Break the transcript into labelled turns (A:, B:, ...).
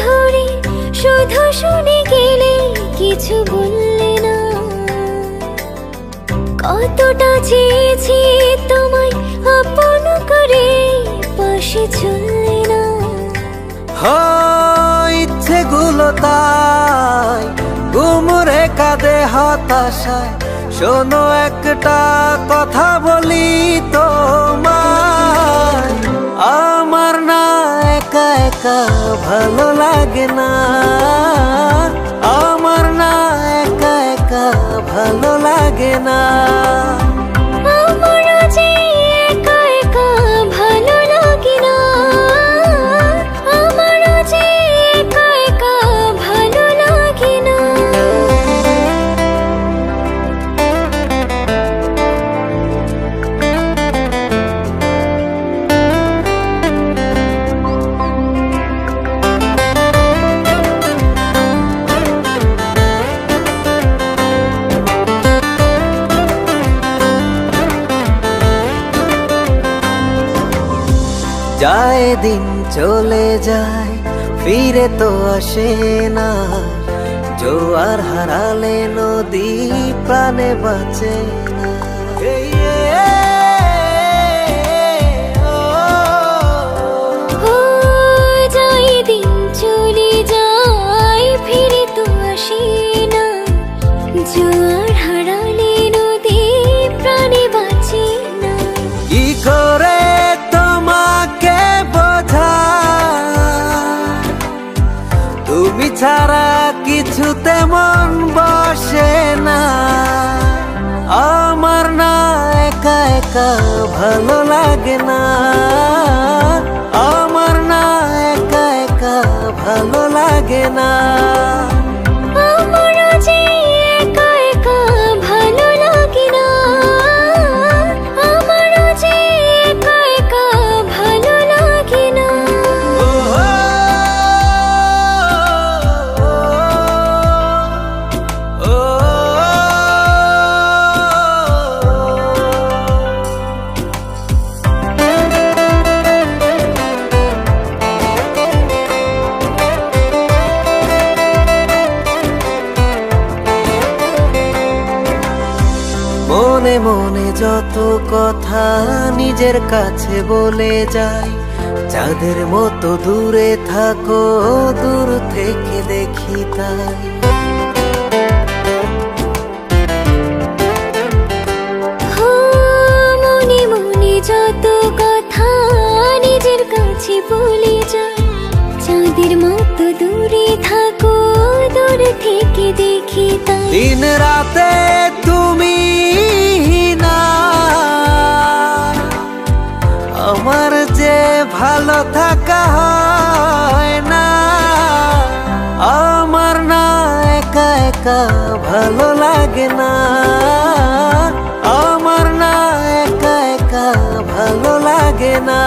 A: ধরে শুধু শুনে গেলে কিছু বললে না। কতটা চেয়েছি তোমায় আপন করে, পাশে চললে না।
B: ইচ্ছেগুলো তাই গুমরে কাঁদে হতাশায়। শোনো একটা কথা বলি তোমায়, আমার না একা একা ভালো লাগে না। আমার না একা একা ভালো লাগে না।
A: আমারও যে একা একা ভালো লাগে না। আমারও যে একা একা ভালো লাগে না।
B: যায় দিন চলে যায়, ফিরে তো আসে না। জোয়ার হারালে নদী প্রাণে বাঁচে না।
A: যায় দিন চলে যায়, ফিরে তো আসে না। জোয়ার হারালে নদী প্রাণে বাঁচে না।
B: কি করে তোমাকে বোঝাই, তুমি ছাড়া কিছু তেমন বসে না। আমার না একা একা ভালো লাগে না। আমার না একা একা ভালো লাগে না।
A: আমারও যে একা একা ভালো লাগে না। আমারও যে একা একা ভালো লাগে না।
B: মনে মনে যত কথা নিজের কাছে বলে যাই। যাদের মতো দূরে থাকো, দূর থেকে দেখি তাই।
A: মনে মনে যত কথা নিজের কাছে বলে যায়। চাঁদের মতো দূরে থাকো, দূর থেকে দেখি তাই।
B: দিন রাতে তুমি না, আমার যে ভালো থাকা হয় না। আমার না একা একা ভালো লাগে না। আমার না একা একা ভালো লাগে না।